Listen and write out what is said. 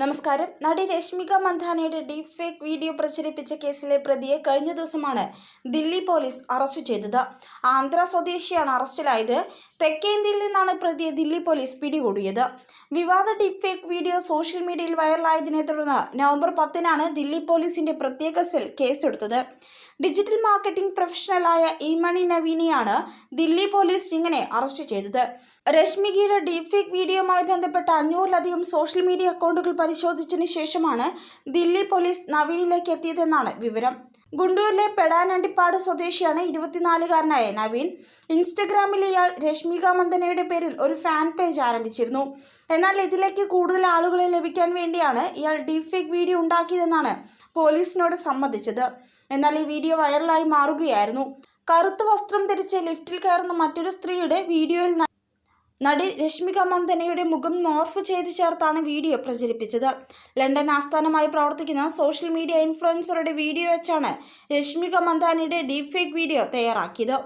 നമസ്കാരം. നടി Rashmika മന്ദാനയുടെ deep fake video പ്രചരിപ്പിച്ച കേസിലെ പ്രതിയെ കഴിഞ്ഞ ദിവസമാണ് ദില്ലി പോലീസ് അറസ്റ്റ് ചെയ്തത്. ആന്ധ്ര സ്വദേശിയാണ് അറസ്റ്റിലായത്. തെക്കേന്ത്യയിൽ നിന്നാണ് പ്രതിയെ ദില്ലി പോലീസ് പിടികൂടിയത്. വിവാദ ഡീപ് ഫേക്ക് വീഡിയോ സോഷ്യൽ മീഡിയയിൽ വൈറലായതിനെ തുടർന്ന് നവംബർ 10-നാണ് ദില്ലി പോലീസിന്റെ പ്രത്യേക സെൽ കേസെടുത്തത്. ഡിജിറ്റൽ മാർക്കറ്റിംഗ് പ്രൊഫഷണലായ ഇമണി നവീനെയാണ് ദില്ലി പോലീസ് ഇങ്ങനെ അറസ്റ്റ് ചെയ്തത്. രശ്മികയുടെ ഡീപ് ഫേക്ക് വീഡിയോയുമായി ബന്ധപ്പെട്ട 500-ലധികം സോഷ്യൽ മീഡിയ അക്കൗണ്ടുകൾ പരിശോധിച്ചതിന് ശേഷമാണ് ദില്ലി പോലീസ് നവീനിലേക്ക് എത്തിയതെന്നാണ് വിവരം. ഗുണ്ടൂരിലെ പെടാനണ്ടിപ്പാട് സ്വദേശിയാണ് 24-കാരനായ നവീൻ. ഇൻസ്റ്റഗ്രാമിൽ ഇയാൾ രശ്മിക മന്ദാനയുടെ പേരിൽ ഒരു ഫാൻ പേജ് ആരംഭിച്ചിരുന്നു. എന്നാൽ ഇതിലേക്ക് കൂടുതൽ ആളുകളെ ലഭിക്കാൻ വേണ്ടിയാണ് ഇയാൾ ഡീപ് ഫേക്ക് വീഡിയോ ഉണ്ടാക്കിയതെന്നാണ് പോലീസിനോട് സമ്മതിച്ചത്. എന്നാൽ ഈ വീഡിയോ വൈറലായി മാറുകയായിരുന്നു. കറുത്ത വസ്ത്രം ധരിച്ച് ലിഫ്റ്റിൽ കയറുന്ന മറ്റൊരു സ്ത്രീയുടെ വീഡിയോയിൽ നടി രശ്മിക മന്ദാനയുടെ മുഖം മോർഫ് ചെയ്ത് ചേർത്താണ് വീഡിയോ പ്രചരിപ്പിച്ചത്. ലണ്ടൻ ആസ്ഥാനമായി പ്രവർത്തിക്കുന്ന സോഷ്യൽ മീഡിയ ഇൻഫ്ലുവൻസറുടെ വീഡിയോ വെച്ചാണ് രശ്മിക മന്ദാനയുടെ ഡീപ് ഫേക്ക് വീഡിയോ തയ്യാറാക്കിയത്.